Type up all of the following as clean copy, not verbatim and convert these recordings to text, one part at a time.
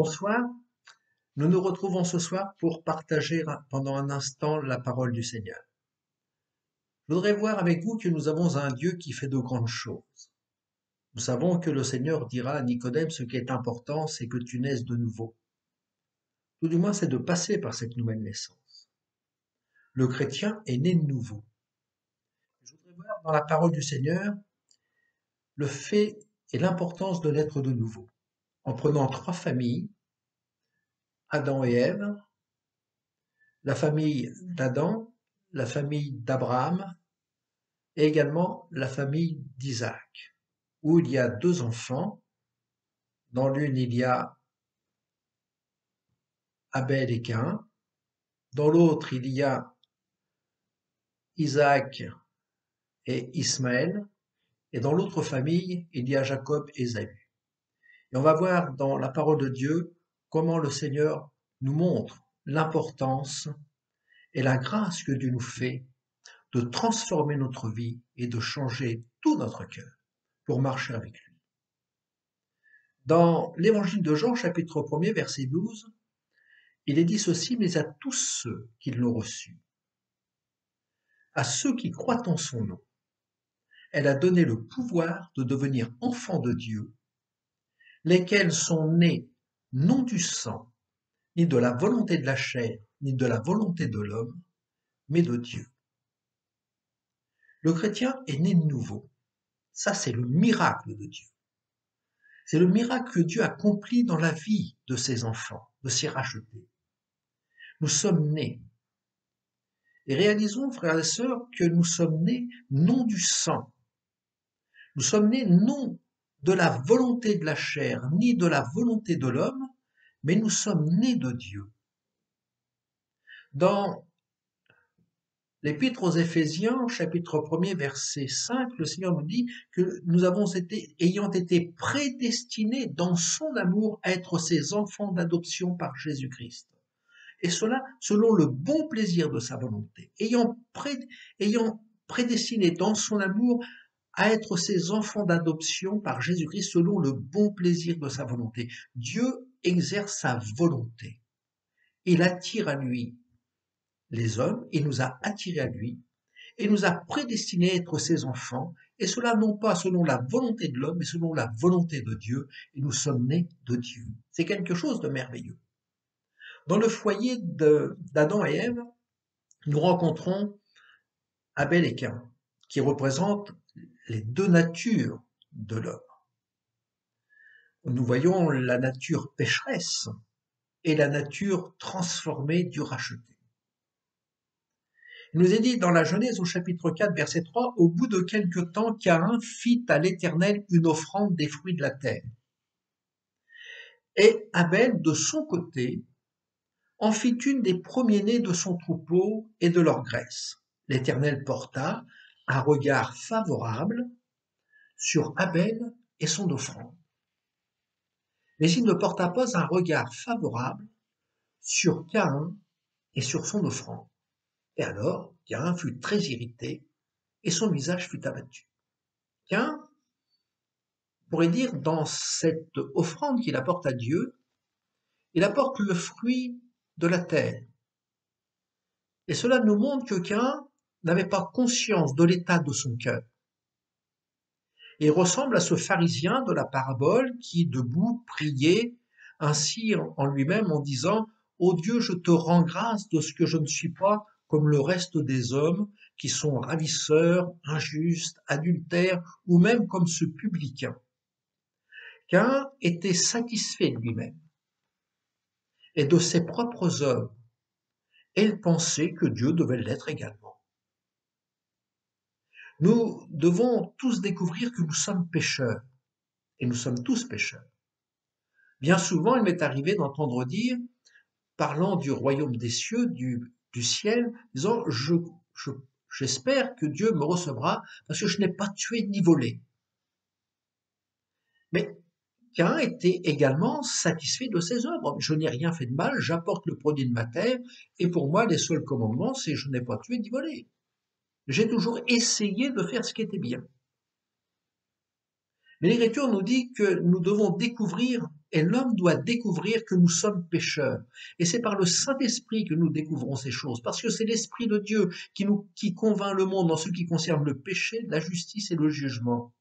Bonsoir, nous nous retrouvons ce soir pour partager pendant un instant la parole du Seigneur. Je voudrais voir avec vous que nous avons un Dieu qui fait de grandes choses. Nous savons que le Seigneur dira à Nicodème: ce qui est important, c'est que tu naisses de nouveau. Tout du moins, c'est de passer par cette nouvelle naissance. Le chrétien est né de nouveau. Je voudrais voir dans la parole du Seigneur le fait et l'importance de naître de nouveau, en prenant trois familles, Adam et Ève, la famille d'Adam, la famille d'Abraham et également la famille d'Isaac, où il y a deux enfants. Dans l'une, il y a Abel et Caïn. Dans l'autre, il y a Isaac et Ismaël. Et dans l'autre famille, il y a Jacob et Ésaü. Et on va voir dans la parole de Dieu comment le Seigneur nous montre l'importance et la grâce que Dieu nous fait de transformer notre vie et de changer tout notre cœur pour marcher avec lui. Dans l'évangile de Jean, chapitre 1er, verset 12, il est dit ceci: mais à tous ceux qui l'ont reçu, à ceux qui croient en son nom, elle a donné le pouvoir de devenir enfants de Dieu, lesquels sont nés non du sang, ni de la volonté de la chair, ni de la volonté de l'homme, mais de Dieu. Le chrétien est né de nouveau. Ça, c'est le miracle de Dieu. C'est le miracle que Dieu accomplit dans la vie de ses enfants, de ses rachetés. Nous sommes nés. Et réalisons, frères et sœurs, que nous sommes nés non du sang. Nous sommes nés non de la volonté de la chair, ni de la volonté de l'homme, mais nous sommes nés de Dieu. Dans l'Épître aux Éphésiens, chapitre 1er, verset 5, le Seigneur nous dit que nous avons été, ayant été prédestinés dans son amour à être ses enfants d'adoption par Jésus-Christ. Et cela selon le bon plaisir de sa volonté, ayant prédestiné dans son amour à être ses enfants d'adoption par Jésus-Christ selon le bon plaisir de sa volonté. Dieu exerce sa volonté. Il attire à lui les hommes, il nous a attirés à lui, et nous a prédestinés à être ses enfants, et cela non pas selon la volonté de l'homme, mais selon la volonté de Dieu, et nous sommes nés de Dieu. C'est quelque chose de merveilleux. Dans le foyer d'Adam et Ève, nous rencontrons Abel et Caïn, qui représentent les deux natures de l'homme. Nous voyons la nature pécheresse et la nature transformée du racheté. Il nous est dit dans la Genèse au chapitre 4, verset 3, « Au bout de quelque temps, Caïn fit à l'Éternel une offrande des fruits de la terre. Et Abel, de son côté, en fit une des premiers-nés de son troupeau et de leur graisse. L'Éternel porta un regard favorable sur Abel et son offrande. Mais il ne porta pas un regard favorable sur Caïn et sur son offrande. Et alors, Caïn fut très irrité et son visage fut abattu. Caïn, on pourrait dire, dans cette offrande qu'il apporte à Dieu, il apporte le fruit de la terre. Et cela nous montre que Caïn n'avait pas conscience de l'état de son cœur. Il ressemble à ce pharisien de la parabole qui, debout, priait ainsi en lui-même en disant « Ô Dieu, je te rends grâce de ce que je ne suis pas comme le reste des hommes qui sont ravisseurs, injustes, adultères ou même comme ce publicain. » Caïn était satisfait de lui-même et de ses propres œuvres, et il pensait que Dieu devait l'être également. Nous devons tous découvrir que nous sommes pécheurs, et nous sommes tous pécheurs. Bien souvent, il m'est arrivé d'entendre dire, parlant du royaume des cieux, du ciel, disant j'espère que Dieu me recevra parce que je n'ai pas tué ni volé. Mais Caïn était également satisfait de ses œuvres. Je n'ai rien fait de mal, j'apporte le produit de ma terre, et pour moi, les seuls commandements, c'est je n'ai pas tué ni volé. J'ai toujours essayé de faire ce qui était bien. Mais l'Écriture nous dit que nous devons découvrir, et l'homme doit découvrir que nous sommes pécheurs. Et c'est par le Saint-Esprit que nous découvrons ces choses, parce que c'est l'Esprit de Dieu qui convainc le monde en ce qui concerne le péché, la justice et le jugement.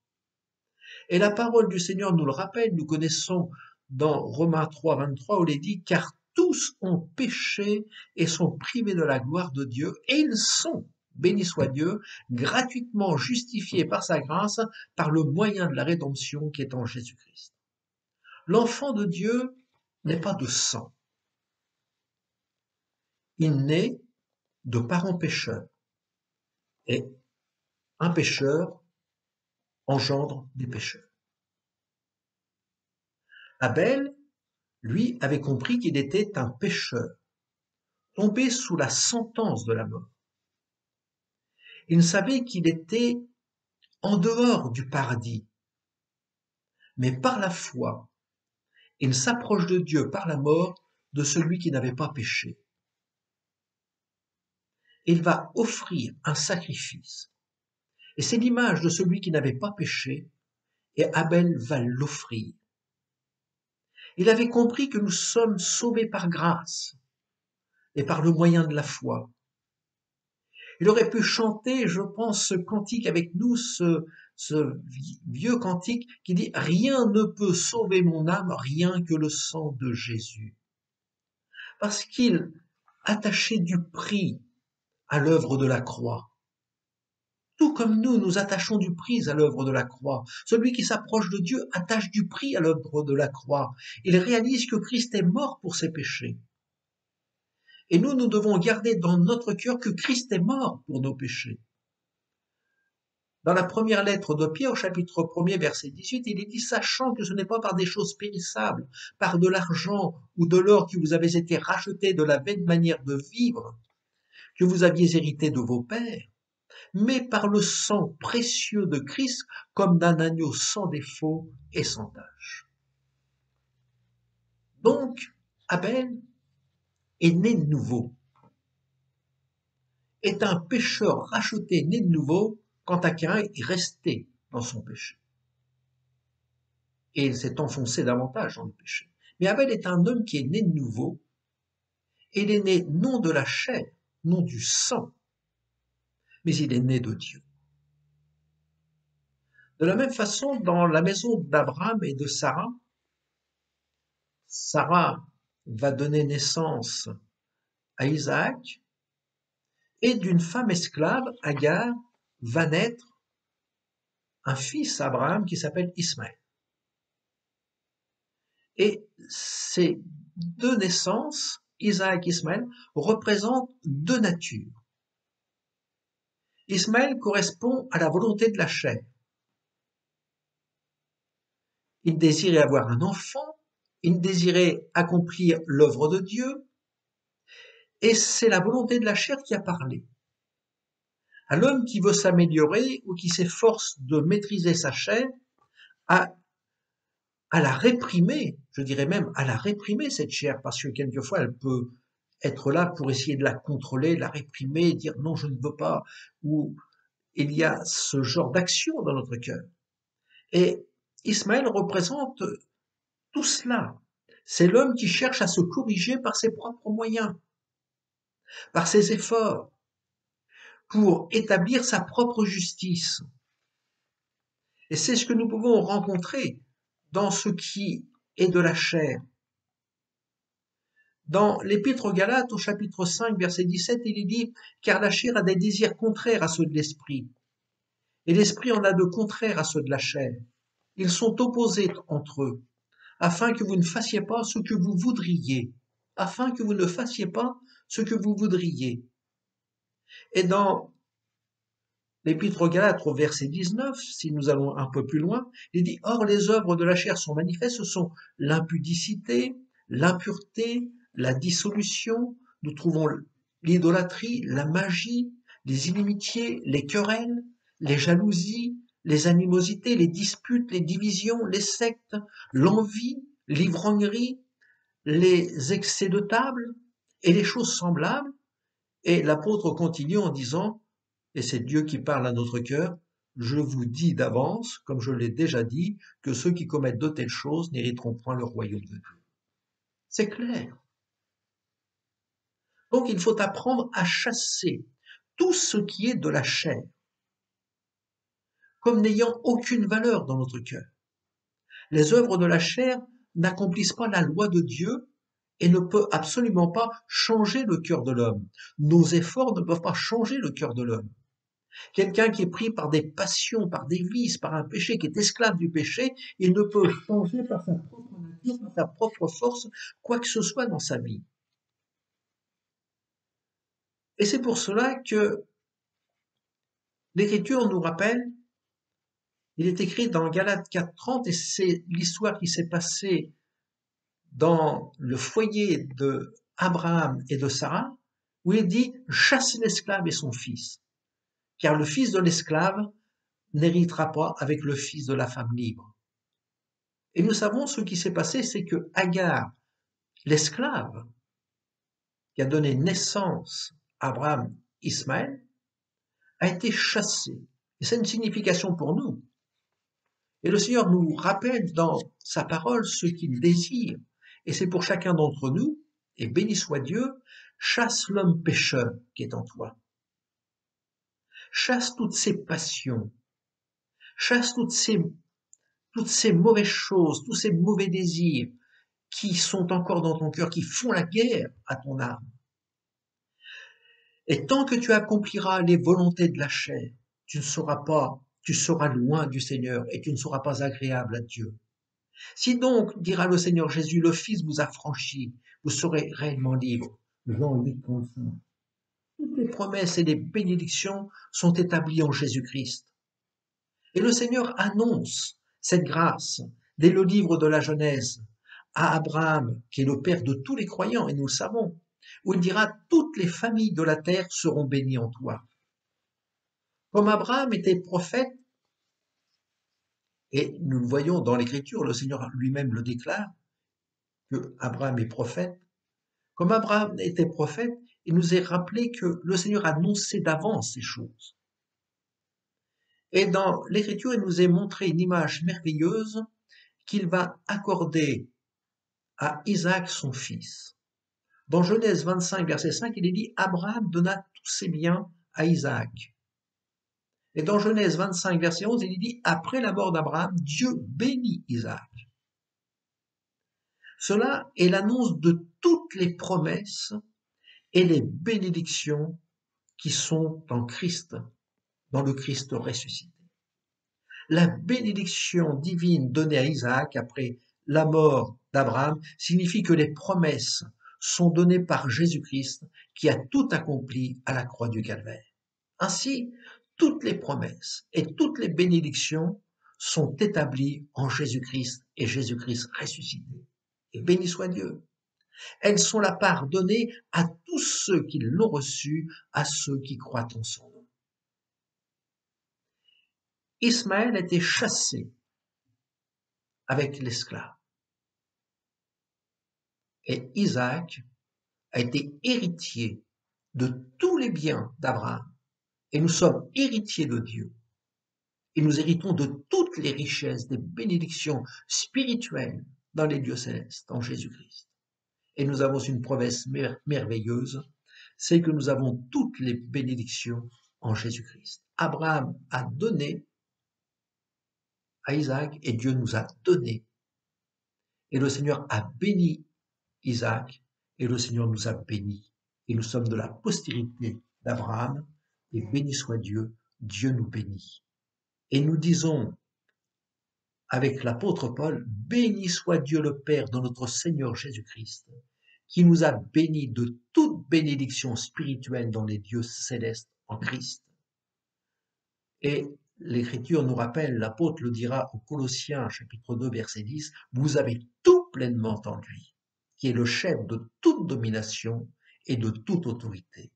Et la parole du Seigneur nous le rappelle, nous connaissons dans Romains 3, 23, où il est dit, car tous ont péché et sont privés de la gloire de Dieu, et ils sont, béni soit Dieu, gratuitement justifiés par sa grâce, par le moyen de la rédemption qui est en Jésus-Christ. L'enfant de Dieu n'est pas de sang. Il naît de parents pécheurs. Et un pécheur engendre des pécheurs. Abel, lui, avait compris qu'il était un pécheur, tombé sous la sentence de la mort. Il savait qu'il était en dehors du paradis, mais par la foi, il s'approche de Dieu par la mort de celui qui n'avait pas péché. Il va offrir un sacrifice. Et c'est l'image de celui qui n'avait pas péché, et Abel va l'offrir. Il avait compris que nous sommes sauvés par grâce et par le moyen de la foi. Il aurait pu chanter, je pense, ce cantique avec nous, ce vieux cantique qui dit « Rien ne peut sauver mon âme, rien que le sang de Jésus ». Parce qu'il attachait du prix à l'œuvre de la croix. Tout comme nous attachons du prix à l'œuvre de la croix. Celui qui s'approche de Dieu attache du prix à l'œuvre de la croix. Il réalise que Christ est mort pour ses péchés. Et nous devons garder dans notre cœur que Christ est mort pour nos péchés. Dans la première lettre de Pierre, au chapitre 1er, verset 18, il est dit « Sachant que ce n'est pas par des choses périssables, par de l'argent ou de l'or que vous avez été rachetés de la vaine manière de vivre, que vous aviez hérité de vos pères, mais par le sang précieux de Christ, comme d'un agneau sans défaut et sans tache. » Donc, Abel est né de nouveau, est un pécheur racheté, né de nouveau, quant à Caïn, il restait dans son péché. Et il s'est enfoncé davantage dans le péché. Mais Abel est un homme qui est né de nouveau, et il est né non de la chair, non du sang, mais il est né de Dieu. De la même façon, dans la maison d'Abraham et de Sarah, Sarah va donner naissance à Isaac, et d'une femme esclave, Agar, va naître un fils à Abraham qui s'appelle Ismaël. Et ces deux naissances, Isaac et Ismaël, représentent deux natures. Ismaël correspond à la volonté de la chair. Il désirait avoir un enfant, il désirait accomplir l'œuvre de Dieu, et c'est la volonté de la chair qui a parlé. À l'homme qui veut s'améliorer ou qui s'efforce de maîtriser sa chair, à la réprimer, je dirais même à la réprimer cette chair, parce que quelquefois elle peut être là pour essayer de la contrôler, la réprimer, dire non je ne veux pas, ou il y a ce genre d'action dans notre cœur. Et Ismaël représente tout cela. C'est l'homme qui cherche à se corriger par ses propres moyens, par ses efforts, pour établir sa propre justice. Et c'est ce que nous pouvons rencontrer dans ce qui est de la chair. Dans l'Épître aux Galates, au chapitre 5, verset 17, il est dit « Car la chair a des désirs contraires à ceux de l'esprit, et l'esprit en a de contraires à ceux de la chair. Ils sont opposés entre eux, afin que vous ne fassiez pas ce que vous voudriez. » Afin que vous ne fassiez pas ce que vous voudriez. Et dans l'Épître aux Galates, au verset 19, si nous allons un peu plus loin, il dit « Or les œuvres de la chair sont manifestes, ce sont l'impudicité, l'impureté, la dissolution, nous trouvons l'idolâtrie, la magie, les inimitiés, les querelles, les jalousies, les animosités, les disputes, les divisions, les sectes, l'envie, l'ivrognerie, les excès de table et les choses semblables. » Et l'apôtre continue en disant, et c'est Dieu qui parle à notre cœur, je vous dis d'avance, comme je l'ai déjà dit, que ceux qui commettent de telles choses n'hériteront point le royaume de Dieu. C'est clair. Donc il faut apprendre à chasser tout ce qui est de la chair, comme n'ayant aucune valeur dans notre cœur. Les œuvres de la chair n'accomplissent pas la loi de Dieu et ne peuvent absolument pas changer le cœur de l'homme. Nos efforts ne peuvent pas changer le cœur de l'homme. Quelqu'un qui est pris par des passions, par des vices, par un péché, qui est esclave du péché, il ne peut changer par sa propre nature, par sa propre force, quoi que ce soit dans sa vie. Et c'est pour cela que l'Écriture nous rappelle, il est écrit dans Galates 4.30, et c'est l'histoire qui s'est passée dans le foyer de Abraham et de Sarah, où il dit « chasse l'esclave et son fils ». Car le fils de l'esclave n'héritera pas avec le fils de la femme libre. Et nous savons ce qui s'est passé, c'est que Agar, l'esclave, qui a donné naissance à Abraham, Ismaël, a été chassée. Et c'est une signification pour nous. Et le Seigneur nous rappelle dans sa parole ce qu'il désire. Et c'est pour chacun d'entre nous, et béni soit Dieu, chasse l'homme pécheur qui est en toi. Chasse toutes ces passions, chasse toutes ces mauvaises choses, tous ces mauvais désirs qui sont encore dans ton cœur, qui font la guerre à ton âme. Et tant que tu accompliras les volontés de la chair, tu seras loin du Seigneur et tu ne seras pas agréable à Dieu. Si donc, dira le Seigneur Jésus, le Fils vous a franchi, vous serez réellement libre. Jean 8:35. Toutes les promesses et les bénédictions sont établies en Jésus-Christ. Et le Seigneur annonce cette grâce dès le livre de la Genèse à Abraham, qui est le père de tous les croyants, et nous le savons, où il dira « Toutes les familles de la terre seront bénies en toi ». Comme Abraham était prophète, et nous le voyons dans l'Écriture, le Seigneur lui-même le déclare, que Abraham est prophète, comme Abraham était prophète, il nous est rappelé que le Seigneur annonçait d'avance ces choses. Et dans l'Écriture, il nous est montré une image merveilleuse qu'il va accorder à Isaac son fils. Dans Genèse 25, verset 5, il est dit « Abraham donna tous ses biens à Isaac ». Et dans Genèse 25, verset 11, il est dit « Après la mort d'Abraham, Dieu bénit Isaac ». Cela est l'annonce de toutes les promesses et les bénédictions qui sont en Christ, dans le Christ ressuscité. La bénédiction divine donnée à Isaac après la mort d'Abraham signifie que les promesses sont données par Jésus-Christ qui a tout accompli à la croix du Calvaire. Ainsi, toutes les promesses et toutes les bénédictions sont établies en Jésus-Christ et Jésus-Christ ressuscité. Et béni soit Dieu. Elles sont la part donnée à tous ceux qui l'ont reçu, à ceux qui croient en son nom. Ismaël a été chassé avec l'esclave. Et Isaac a été héritier de tous les biens d'Abraham. Et nous sommes héritiers de Dieu. Et nous héritons de toutes les richesses, des bénédictions spirituelles dans les lieux célestes, en Jésus-Christ. Et nous avons une promesse merveilleuse, c'est que nous avons toutes les bénédictions en Jésus-Christ. Abraham a donné à Isaac et Dieu nous a donné. Et le Seigneur a béni Isaac et le Seigneur nous a bénis. Et nous sommes de la postérité d'Abraham et béni soit Dieu, Dieu nous bénit. Et nous disons avec l'apôtre Paul, béni soit Dieu le Père de notre Seigneur Jésus-Christ, qui nous a bénis de toute bénédiction spirituelle dans les lieux célestes en Christ. Et l'Écriture nous rappelle, l'apôtre le dira aux Colossiens, chapitre 2, verset 10, vous avez tout pleinement en lui, qui est le chef de toute domination et de toute autorité.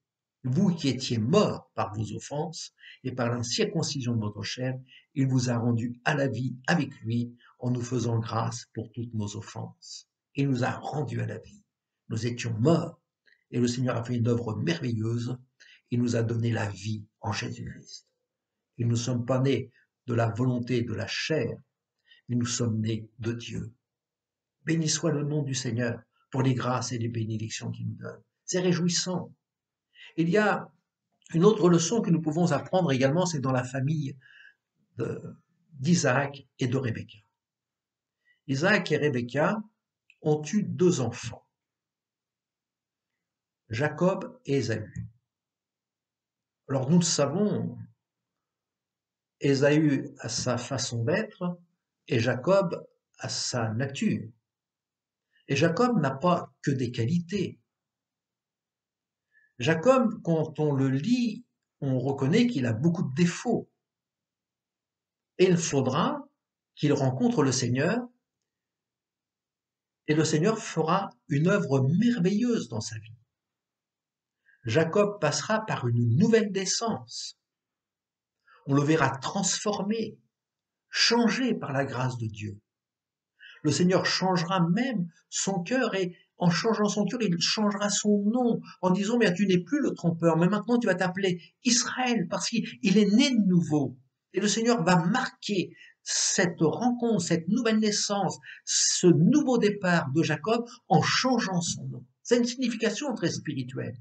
Vous qui étiez morts par vos offenses et par la circoncision de votre chair, il vous a rendus à la vie avec lui en nous faisant grâce pour toutes nos offenses. Il nous a rendus à la vie. Nous étions morts et le Seigneur a fait une œuvre merveilleuse. Il nous a donné la vie en Jésus-Christ. Et nous ne sommes pas nés de la volonté de la chair, mais nous sommes nés de Dieu. Béni soit le nom du Seigneur pour les grâces et les bénédictions qu'il nous donne. C'est réjouissant. Il y a une autre leçon que nous pouvons apprendre également, c'est dans la famille d'Isaac et de Rebecca. Isaac et Rebecca ont eu 2 enfants, Jacob et Ésaü. Alors nous le savons, Ésaü a sa façon d'être et Jacob a sa nature. Et Jacob n'a pas que des qualités. Jacob, quand on le lit, on reconnaît qu'il a beaucoup de défauts. Et il faudra qu'il rencontre le Seigneur, et le Seigneur fera une œuvre merveilleuse dans sa vie. Jacob passera par une nouvelle naissance. On le verra transformé, changé par la grâce de Dieu. Le Seigneur changera même son cœur et en changeant son cœur, il changera son nom en disant, mais tu n'es plus le trompeur, mais maintenant tu vas t'appeler Israël parce qu'il est né de nouveau. Et le Seigneur va marquer cette rencontre, cette nouvelle naissance, ce nouveau départ de Jacob en changeant son nom. C'est une signification très spirituelle.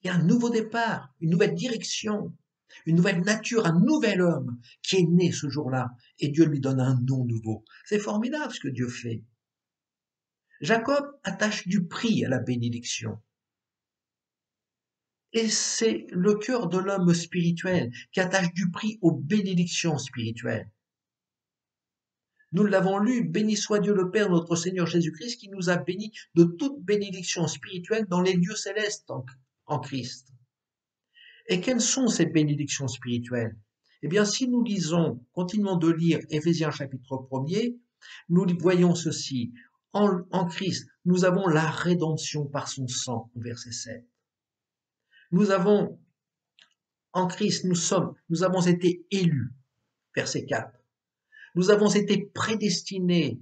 Il y a un nouveau départ, une nouvelle direction, une nouvelle nature, un nouvel homme qui est né ce jour-là, et Dieu lui donne un nom nouveau. C'est formidable ce que Dieu fait. Jacob attache du prix à la bénédiction. Et c'est le cœur de l'homme spirituel qui attache du prix aux bénédictions spirituelles. Nous l'avons lu, béni soit Dieu le Père, notre Seigneur Jésus-Christ, qui nous a bénis de toute bénédiction spirituelle dans les lieux célestes en Christ. Et quelles sont ces bénédictions spirituelles? Eh bien, si nous continuons de lire Éphésiens chapitre 1er, nous voyons ceci. En Christ, nous avons la rédemption par son sang, verset 7. Nous avons, en Christ, nous avons été élus, verset 4. Nous avons été prédestinés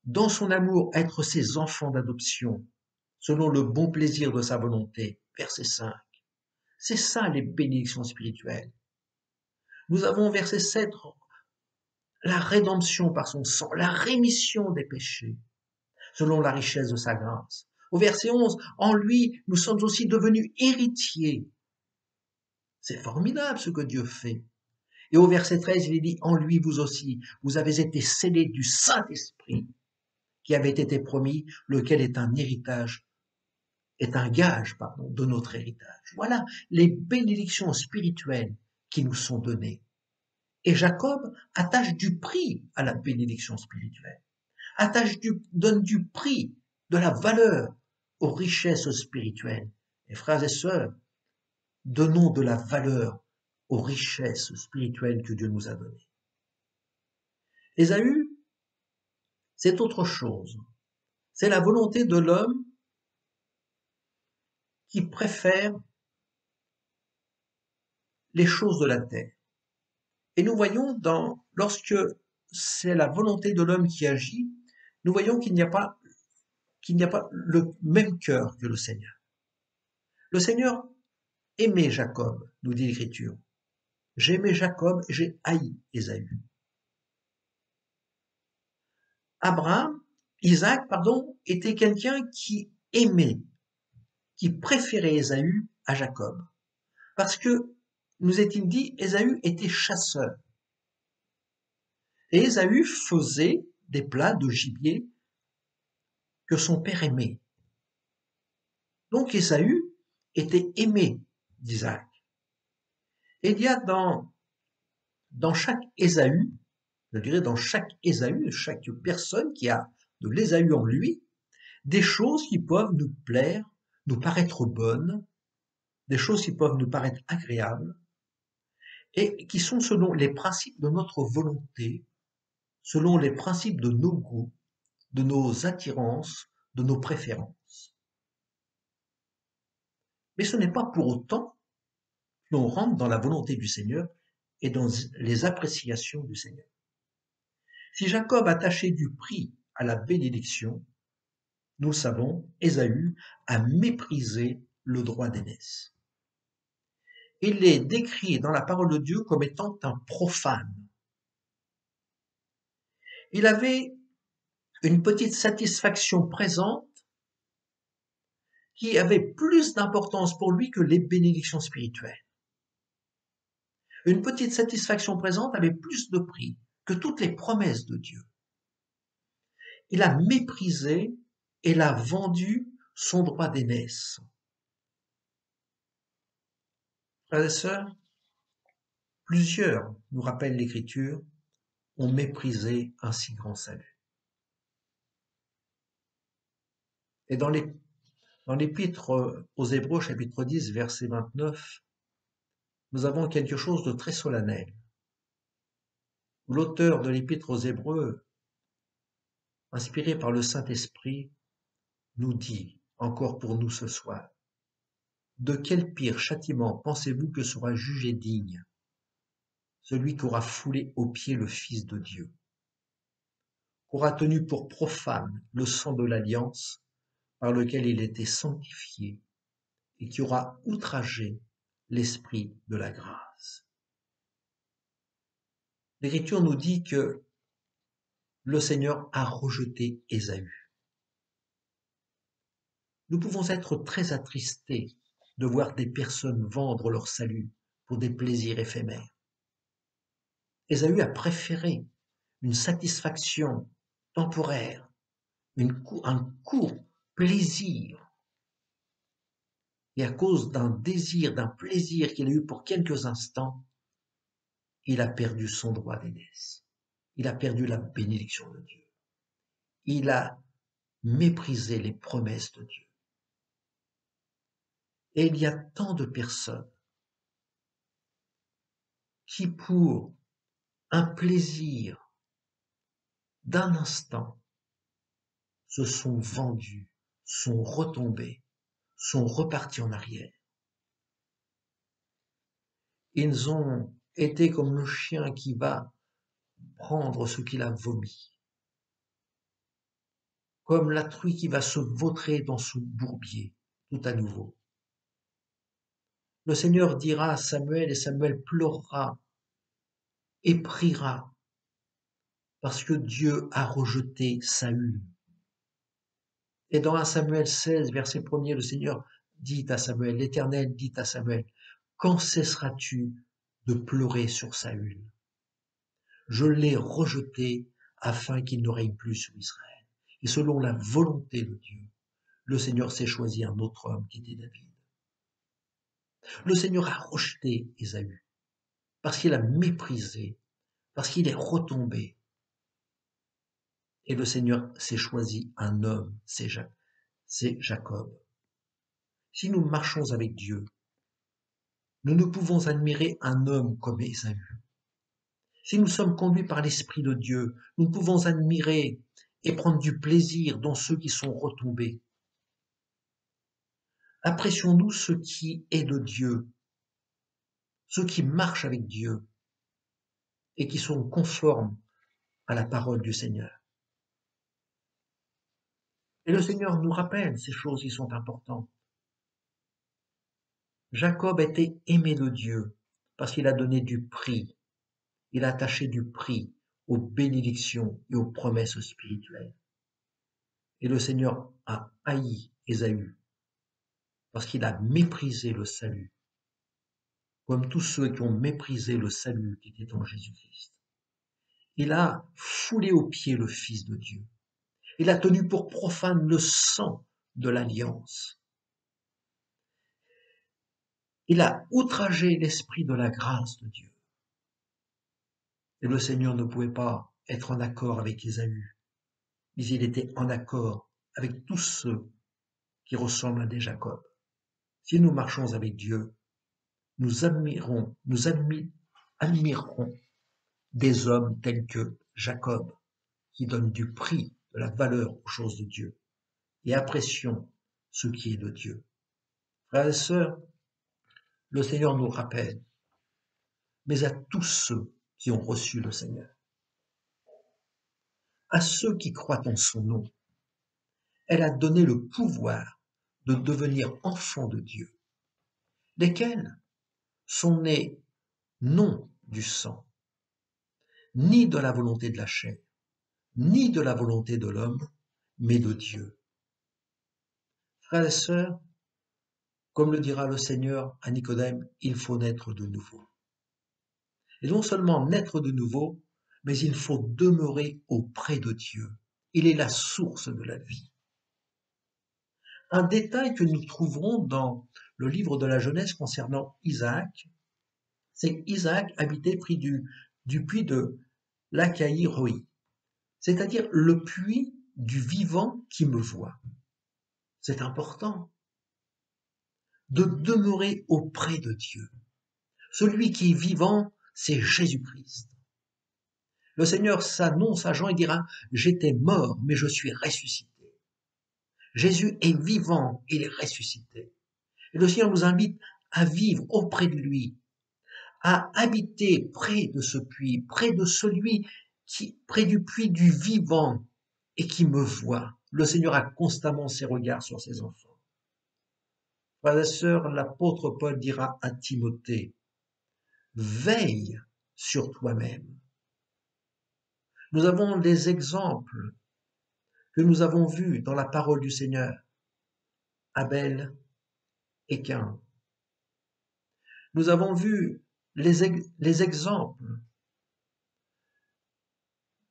dans son amour à être ses enfants d'adoption, selon le bon plaisir de sa volonté, verset 5. C'est ça les bénédictions spirituelles. Nous avons, verset 7, la rédemption par son sang, la rémission des péchés, selon la richesse de sa grâce. Au verset 11, en lui, nous sommes aussi devenus héritiers. C'est formidable ce que Dieu fait. Et au verset 13, il est dit, en lui, vous aussi, vous avez été scellés du Saint-Esprit qui avait été promis, lequel est un gage de notre héritage. Voilà les bénédictions spirituelles qui nous sont données. Et Jacob attache du prix à la bénédiction spirituelle, donne du prix, de la valeur aux richesses spirituelles. Et frères et sœurs, donnons de la valeur aux richesses spirituelles que Dieu nous a données. Ésaü, c'est autre chose. C'est la volonté de l'homme qui préfère les choses de la terre. Et nous voyons lorsque c'est la volonté de l'homme qui agit, nous voyons qu'il n'y a pas le même cœur que le Seigneur. Le Seigneur aimait Jacob, nous dit l'Écriture. J'aimais Jacob et j'ai haï Ésaü. Isaac, était quelqu'un qui aimait, qui préférait Ésaü à Jacob. Parce que, nous est-il dit, Ésaü était chasseur. Et Ésaü faisait des plats de gibier que son père aimait. Donc Ésaü était aimé d'Isaac. Et il y a dans chaque Ésaü, je dirais dans chaque Ésaü, chaque personne qui a de l'Ésaü en lui, des choses qui peuvent nous plaire, nous paraître bonnes, des choses qui peuvent nous paraître agréables, et qui sont selon les principes de notre volonté, selon les principes de nos goûts, de nos attirances, de nos préférences. Mais ce n'est pas pour autant que l'on rentre dans la volonté du Seigneur et dans les appréciations du Seigneur. Si Jacob attachait du prix à la bénédiction, nous le savons, Ésaü a méprisé le droit d'aînesse. il est décrit dans la parole de Dieu comme étant un profane. Il avait une petite satisfaction présente qui avait plus d'importance pour lui que les bénédictions spirituelles. Une petite satisfaction présente avait plus de prix que toutes les promesses de Dieu. Il a méprisé et l'a vendu son droit d'aînesse. Frères et sœurs, plusieurs, nous rappelle l'Écriture, ont méprisé un si grand salut. Et dans l'Épître aux Hébreux, chapitre 10, verset 29, nous avons quelque chose de très solennel. L'auteur de l'Épître aux Hébreux, inspiré par le Saint-Esprit, nous dit, encore pour nous ce soir, de quel pire châtiment pensez-vous que sera jugé digne celui qu'aura foulé aux pieds le Fils de Dieu, qu'aura tenu pour profane le sang de l'alliance par lequel il était sanctifié et qui aura outragé l'Esprit de la grâce. L'Écriture nous dit que le Seigneur a rejeté Ésaü. Nous pouvons être très attristés de voir des personnes vendre leur salut pour des plaisirs éphémères. Ésaü a préféré une satisfaction temporaire, un court plaisir. Et à cause d'un désir, d'un plaisir qu'il a eu pour quelques instants, il a perdu son droit d'aînesse. Il a perdu la bénédiction de Dieu. Il a méprisé les promesses de Dieu. Et il y a tant de personnes qui, pour un plaisir d'un instant, se sont vendus, sont retombés, sont repartis en arrière. Ils ont été comme le chien qui va prendre ce qu'il a vomi, comme la truie qui va se vautrer dans son bourbier, tout à nouveau. Le Seigneur dira à Samuel, et Samuel pleurera et priera, parce que Dieu a rejeté Saül. Et dans 1 Samuel 16, verset 1er, le Seigneur dit à Samuel, l'Éternel dit à Samuel, quand cesseras-tu de pleurer sur Saül? Je l'ai rejeté afin qu'il ne règne plus sur Israël. Et selon la volonté de Dieu, le Seigneur s'est choisi un autre homme qui était David. Le Seigneur a rejeté Ésaü parce qu'il a méprisé, parce qu'il est retombé. Et le Seigneur s'est choisi un homme, c'est Jacob. Si nous marchons avec Dieu, nous ne pouvons admirer un homme comme Ésaü. Si nous sommes conduits par l'Esprit de Dieu, nous pouvons admirer et prendre du plaisir dans ceux qui sont retombés. Apprécions-nous ce qui est de Dieu, ceux qui marchent avec Dieu et qui sont conformes à la parole du Seigneur. Et le Seigneur nous rappelle ces choses qui sont importantes. Jacob était aimé de Dieu parce qu'il a donné du prix. Il a attaché du prix aux bénédictions et aux promesses spirituelles. Et le Seigneur a haï Ésaü parce qu'il a méprisé le salut, comme tous ceux qui ont méprisé le salut qui était en Jésus-Christ. Il a foulé aux pieds le Fils de Dieu. Il a tenu pour profane le sang de l'alliance. Il a outragé l'esprit de la grâce de Dieu. Et le Seigneur ne pouvait pas être en accord avec Ésaü, mais il était en accord avec tous ceux qui ressemblent à des Jacob. Si nous marchons avec Dieu, nous admirerons des hommes tels que Jacob, qui donnent du prix, de la valeur aux choses de Dieu, et apprécions ce qui est de Dieu. Frères et sœurs, le Seigneur nous rappelle, mais à tous ceux qui ont reçu le Seigneur, à ceux qui croient en son nom, elle a donné le pouvoir de devenir enfants de Dieu, lesquels sont nés non du sang, ni de la volonté de la chair, ni de la volonté de l'homme, mais de Dieu. Frères et sœurs, comme le dira le Seigneur à Nicodème, il faut naître de nouveau. Et non seulement naître de nouveau, mais il faut demeurer auprès de Dieu. Il est la source de la vie. Un détail que nous trouverons dans le livre de la Genèse concernant Isaac, c'est qu'Isaac habitait près du puits de Lacaï-Roi, c'est-à-dire le puits du vivant qui me voit. C'est important de demeurer auprès de Dieu. Celui qui est vivant, c'est Jésus-Christ. Le Seigneur s'annonce à Jean et dira « J'étais mort, mais je suis ressuscité ». Jésus est vivant, il est ressuscité. Et le Seigneur nous invite à vivre auprès de lui, à habiter près de ce puits, près de celui près du puits du vivant et qui me voit. Le Seigneur a constamment ses regards sur ses enfants. Frères et sœurs, l'apôtre Paul dira à Timothée, veille sur toi-même. Nous avons des exemples que nous avons vus dans la parole du Seigneur, Abel et Caïn. Nous avons vu les exemples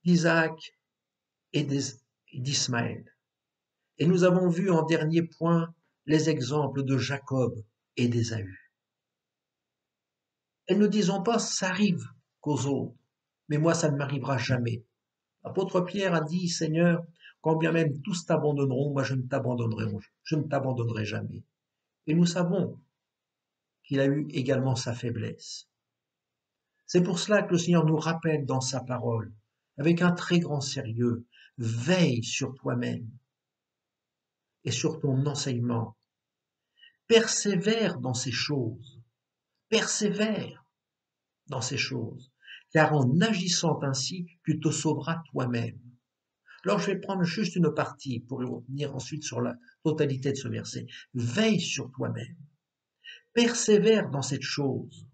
d'Isaac et d'Ismaël. Et nous avons vu en dernier point les exemples de Jacob et d'Ésaü. Et ne disons pas, ça arrive qu'aux autres, mais moi, ça ne m'arrivera jamais. L'apôtre Pierre a dit, Seigneur, quand bien même tous t'abandonneront, moi je ne t'abandonnerai jamais. Et nous savons qu'il a eu également sa faiblesse. C'est pour cela que le Seigneur nous rappelle dans sa parole, avec un très grand sérieux, veille sur toi-même et sur ton enseignement. Persévère dans ces choses. Persévère dans ces choses. Car en agissant ainsi, tu te sauveras toi-même. Alors je vais prendre juste une partie pour revenir ensuite sur la totalité de ce verset. Veille sur toi-même. Persévère dans cette chose.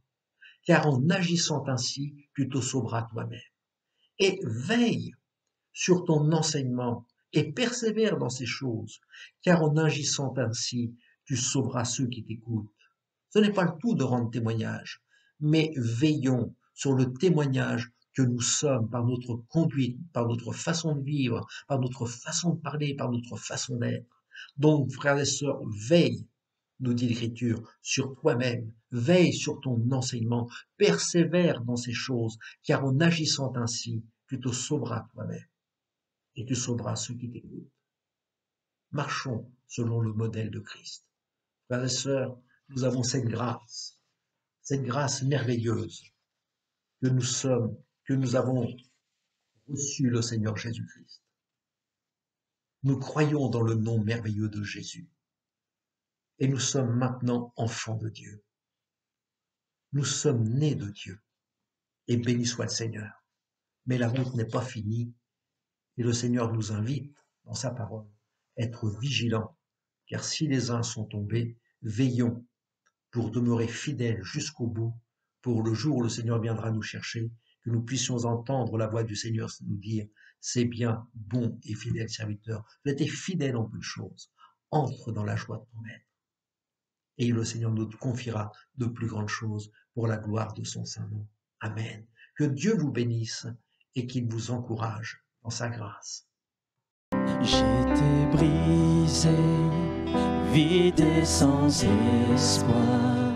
Car en agissant ainsi, tu te sauveras toi-même. Et veille sur ton enseignement et persévère dans ces choses, car en agissant ainsi, tu sauveras ceux qui t'écoutent. Ce n'est pas le tout de rendre témoignage, mais veillons sur le témoignage que nous sommes par notre conduite, par notre façon de vivre, par notre façon de parler, par notre façon d'être. Donc, frères et sœurs, veille, nous dit l'Écriture, sur toi-même, veille sur ton enseignement, persévère dans ces choses, car en agissant ainsi, tu te sauveras toi-même et tu sauveras ceux qui t'écoutent. Marchons selon le modèle de Christ. Frères et sœurs, nous avons cette grâce merveilleuse que nous avons reçu le Seigneur Jésus-Christ. Nous croyons dans le nom merveilleux de Jésus et nous sommes maintenant enfants de Dieu. Nous sommes nés de Dieu et béni soit le Seigneur. Mais la route n'est pas finie et le Seigneur nous invite dans sa parole à être vigilants, car si les uns sont tombés, veillons pour demeurer fidèles jusqu'au bout, pour le jour où le Seigneur viendra nous chercher, que nous puissions entendre la voix du Seigneur nous dire « C'est bien, bon et fidèle serviteur, tu as été fidèle en peu de choses, entre dans la joie de ton maître. » Et le Seigneur nous confiera de plus grandes choses pour la gloire de son saint nom. Amen. Que Dieu vous bénisse et qu'il vous encourage dans sa grâce. J'étais brisé, vide et sans espoir.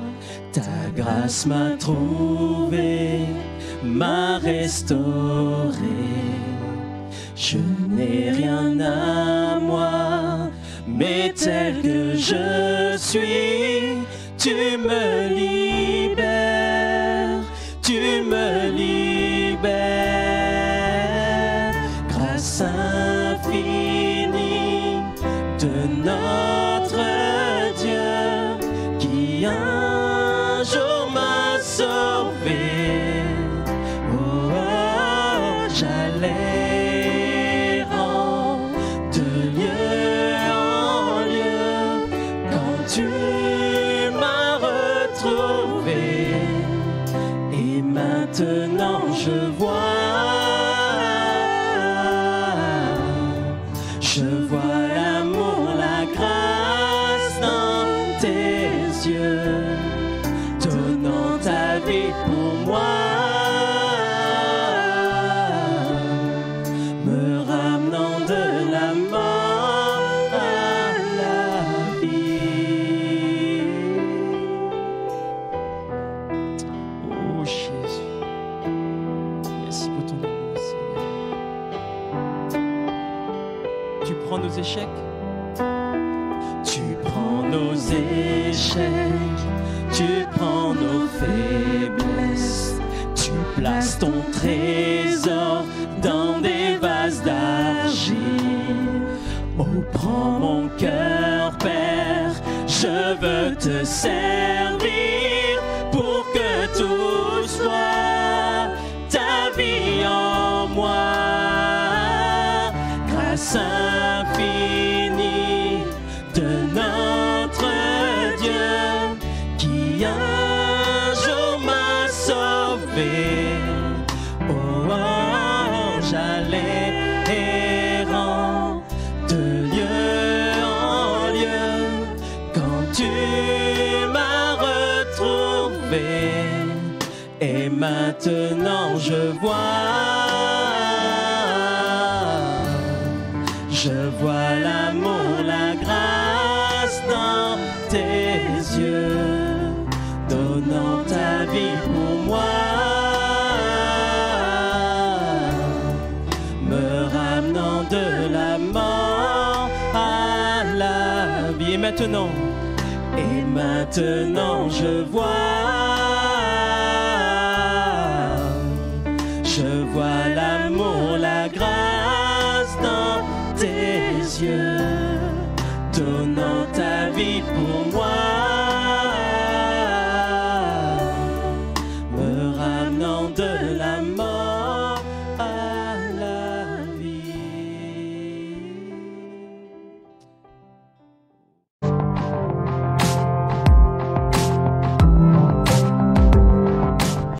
Ta grâce m'a trouvé, m'a restauré. Je n'ai rien à moi, mais tel que je suis, tu me libères, tu me libères. Grâce infinie de notre Dieu qui un jour m'a sauvé. Oh, oh, j'allais de lieu en lieu quand tu m'as retrouvé. Merci pour ton amour, Seigneur. Tu prends nos échecs. Tu prends nos échecs. Tu prends nos faiblesses. Tu places ton trésor dans des vases d'argile. Oh, prends mon cœur, Père, je veux te servir pour que tout soit ta vie en moi. Grâce infinie de notre Dieu qui un jour m'a sauvé. Oh, j'allais errant de lieu en lieu quand tu m'as retrouvé. Et maintenant je vois l'amour, la grâce dans tes yeux, donnant ta vie pour moi, me ramenant de la mort à la vie. Et maintenant je vois l'amour, la grâce dans tes yeux, donnant ta vie pour moi, me ramenant de la